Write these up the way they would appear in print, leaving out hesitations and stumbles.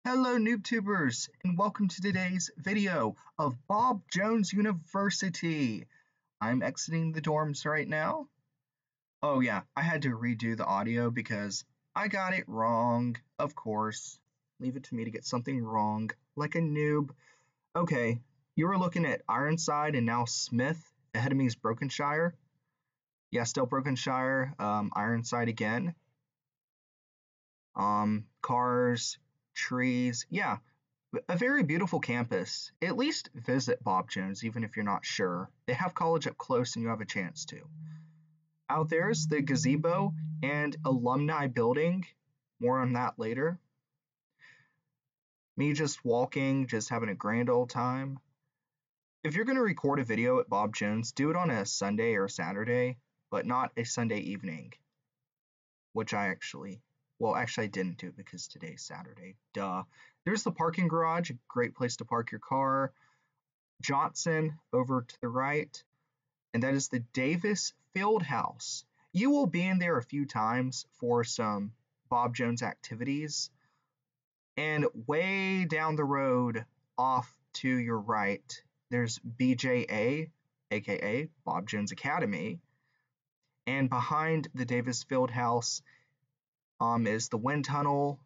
Hello NoobTubers and welcome to today's video of Bob Jones University. I'm exiting the dorms right now. Oh yeah, I had to redo the audio because I got it wrong, of course. Leave it to me to get something wrong, like a noob. Okay, you were looking at Ironside and now Smith. Ahead of me is Brokenshire. Yeah, still Brokenshire, Ironside again. Cars, trees, yeah. A very beautiful campus. At least visit Bob Jones, even if you're not sure. They have college up close and you have a chance to. Out there's the gazebo and alumni building. More on that later. Me just walking, just having a grand old time. If you're going to record a video at Bob Jones, do it on a Sunday or a Saturday, but not a Sunday evening. Which I didn't do because today's Saturday. Duh. There's the parking garage, a great place to park your car. Johnson over to the right, and that is the Davis Fieldhouse. You will be in there a few times for some Bob Jones activities. And way down the road off to your right, there's BJA, aka Bob Jones Academy. And behind the Davis Fieldhouse is the wind tunnel,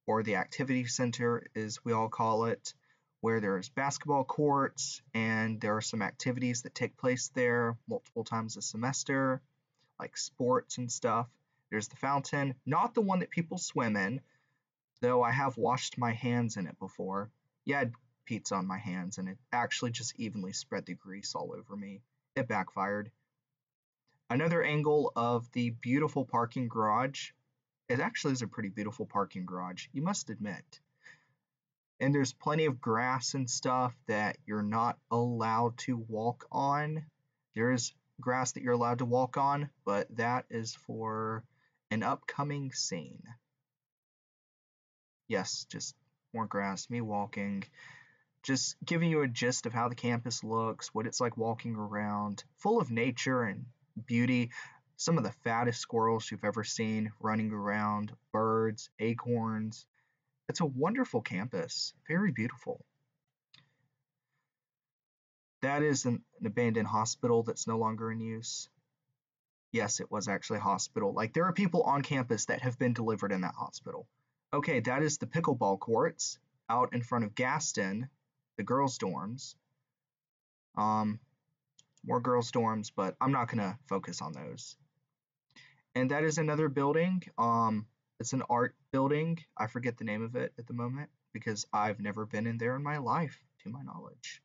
or the activity center as we all call it, where there's basketball courts and there are some activities that take place there multiple times a semester, like sports and stuff. There's the fountain, not the one that people swim in, though I have washed my hands in it before. Yeah, I had pizza on my hands and it actually just evenly spread the grease all over me. It backfired. Another angle of the beautiful parking garage. It actually is a pretty beautiful parking garage, you must admit. And there's plenty of grass and stuff that you're not allowed to walk on. There is grass that you're allowed to walk on, but that is for an upcoming scene. Yes, just more grass, me walking, just giving you a gist of how the campus looks, what it's like walking around, full of nature and beauty. Some of the fattest squirrels you've ever seen running around, birds, acorns. It's a wonderful campus, very beautiful. That is an abandoned hospital that's no longer in use. Yes, it was actually a hospital. Like, there are people on campus that have been delivered in that hospital. Okay, that is the pickleball courts out in front of Gaston, the girls' dorms. More girls' dorms, but I'm not going to focus on those. And that is another building. It's an art building. I forget the name of it at the moment because I've never been in there in my life, to my knowledge.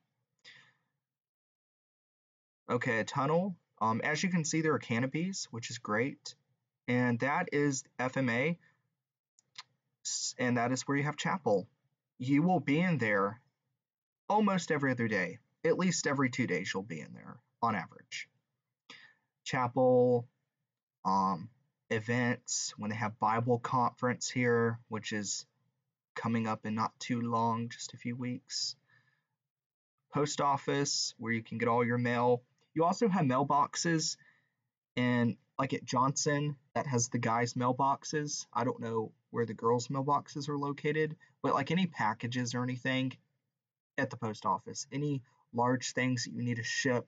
Okay, a tunnel. As you can see, there are canopies, which is great. And that is FMA, and that is where you have chapel. You will be in there almost every other day. At least every 2 days you'll be in there, on average. Chapel, events, when they have Bible conference here, which is coming up in not too long, just a few weeks. Post office, where you can get all your mail. You also have mailboxes, and like at Johnson, that has the guys' mailboxes. I don't know where the girls' mailboxes are located, but like any packages or anything at the post office, any large things that you need to ship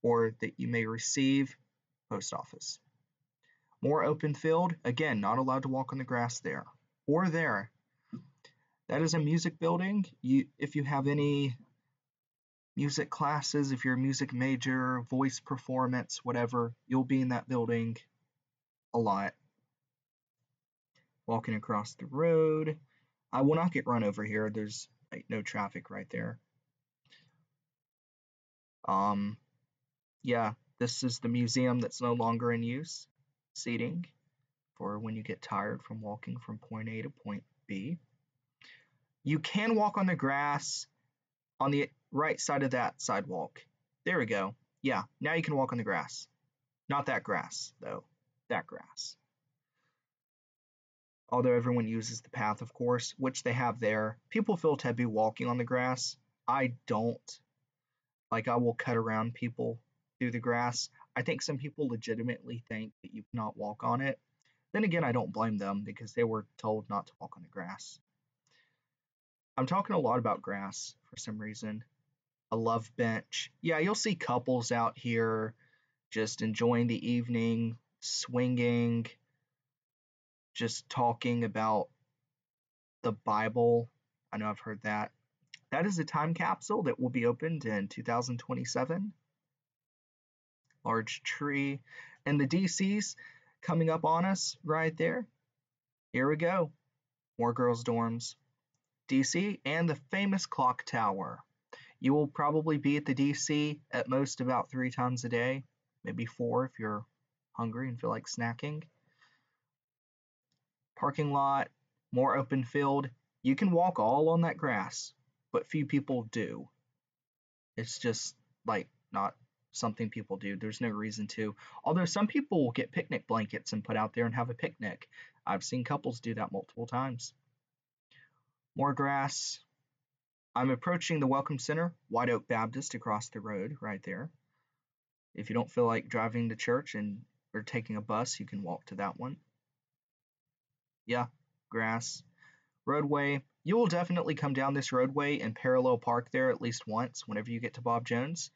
or that you may receive, post office. More open field, again, not allowed to walk on the grass there or there. That is a music building. If you have any music classes, if you're a music major, voice performance, whatever, you'll be in that building a lot. Walking across the road. I will not get run over here. There's like no traffic right there. Yeah, this is the museum that's no longer in use. Seating for when you get tired from walking from point A to point B. You can walk on the grass on the right side of that sidewalk. There we go. Yeah, now you can walk on the grass. Not that grass, though. That grass. Although everyone uses the path, of course, which they have there. People feel taboo walking on the grass. I don't. Like, I will cut around people through the grass. I think some people legitimately think that you cannot walk on it. Then again, I don't blame them because they were told not to walk on the grass. I'm talking a lot about grass for some reason. A love bench. Yeah, you'll see couples out here just enjoying the evening, swinging, just talking about the Bible. I know I've heard that. That is a time capsule that will be opened in 2027. Large tree. And the DC's coming up on us right there. Here we go. More girls' dorms. DC and the famous clock tower. You will probably be at the DC at most about 3 times a day, maybe 4 if you're hungry and feel like snacking. Parking lot, more open field. You can walk all on that grass, but few people do. It's just like not something people do. There's no reason to. Although some people will get picnic blankets and put out there and have a picnic. I've seen couples do that multiple times. More grass. I'm approaching the Welcome Center, White Oak Baptist across the road right there. If you don't feel like driving to church and or taking a bus, you can walk to that one. Yeah, grass. Roadway. You will definitely come down this roadway and parallel park there at least once whenever you get to Bob Jones.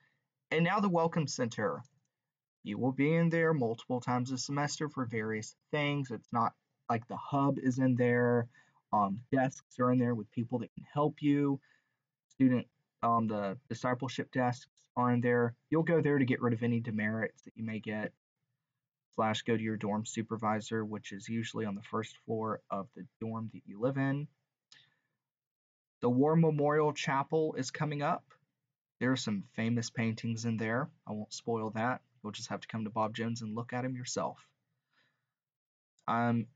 And now the Welcome Center. You will be in there multiple times a semester for various things. It's not like the hub is in there. Desks are in there with people that can help you. The discipleship desks are in there. You'll go there to get rid of any demerits that you may get, / go to your dorm supervisor, which is usually on the first floor of the dorm that you live in. The War Memorial Chapel is coming up. There are some famous paintings in there. I won't spoil that. You'll just have to come to Bob Jones and look at them yourself. I'm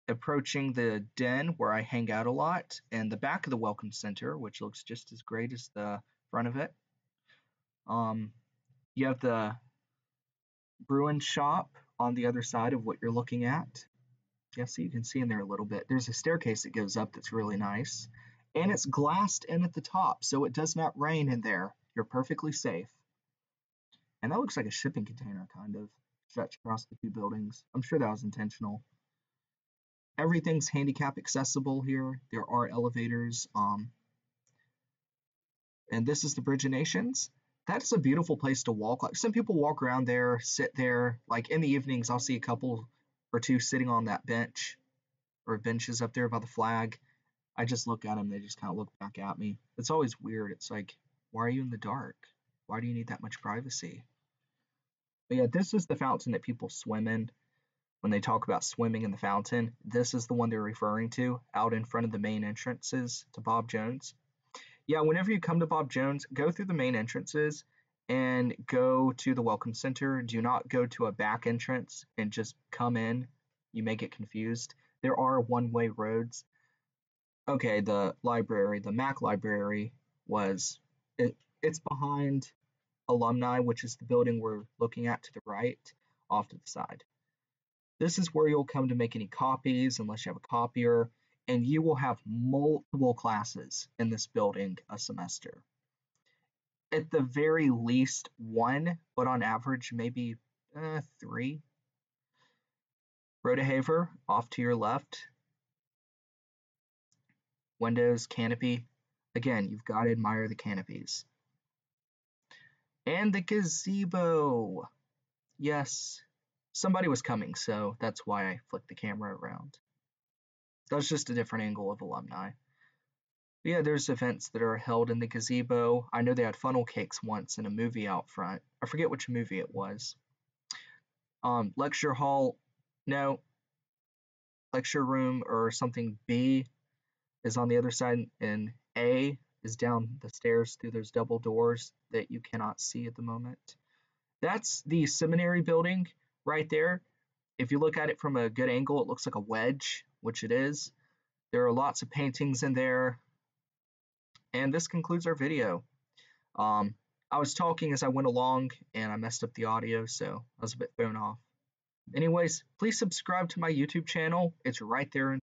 approaching the den where I hang out a lot and the back of the Welcome Center, which looks just as great as the front of it. You have the Bruin shop on the other side of what you're looking at. Yeah, so you can see in there a little bit. There's a staircase that goes up that's really nice. And it's glassed in at the top, so it does not rain in there. You're perfectly safe. And that looks like a shipping container, kind of, stretched across the 2 buildings. I'm sure that was intentional. Everything's handicap accessible here. There are elevators. And this is the Bridge of Nations. That's a beautiful place to walk. Like some people walk around there, sit there. Like in the evenings, I'll see a couple or 2 sitting on that bench or benches up there by the flag. I just look at them. They just kind of look back at me. It's always weird. It's like, why are you in the dark? Why do you need that much privacy? But yeah, this is the fountain that people swim in. When they talk about swimming in the fountain, this is the one they're referring to out in front of the main entrances to Bob Jones. Yeah, whenever you come to Bob Jones, go through the main entrances and go to the Welcome Center. Do not go to a back entrance and just come in. You may get confused. There are one-way roads. Okay, the library, the Mac library it's behind Alumni, which is the building we're looking at to the right, off to the side. This is where you'll come to make any copies unless you have a copier, and you will have multiple classes in this building a semester. At the very least 1, but on average maybe 3. Rodehaver off to your left. Windows, canopy. Again, you've got to admire the canopies. And the gazebo. Yes, somebody was coming, so that's why I flicked the camera around. That's just a different angle of Alumni. But yeah, there's events that are held in the gazebo. I know they had funnel cakes once in a movie out front. I forget which movie it was. Lecture hall, no. Lecture room or something B is on the other side, and A is down the stairs through those double doors that you cannot see at the moment. That's the seminary building right there. If you look at it from a good angle, it looks like a wedge, which it is. There are lots of paintings in there. And this concludes our video. I was talking as I went along and I messed up the audio, so I was a bit thrown off. Anyways, please subscribe to my YouTube channel. It's right there in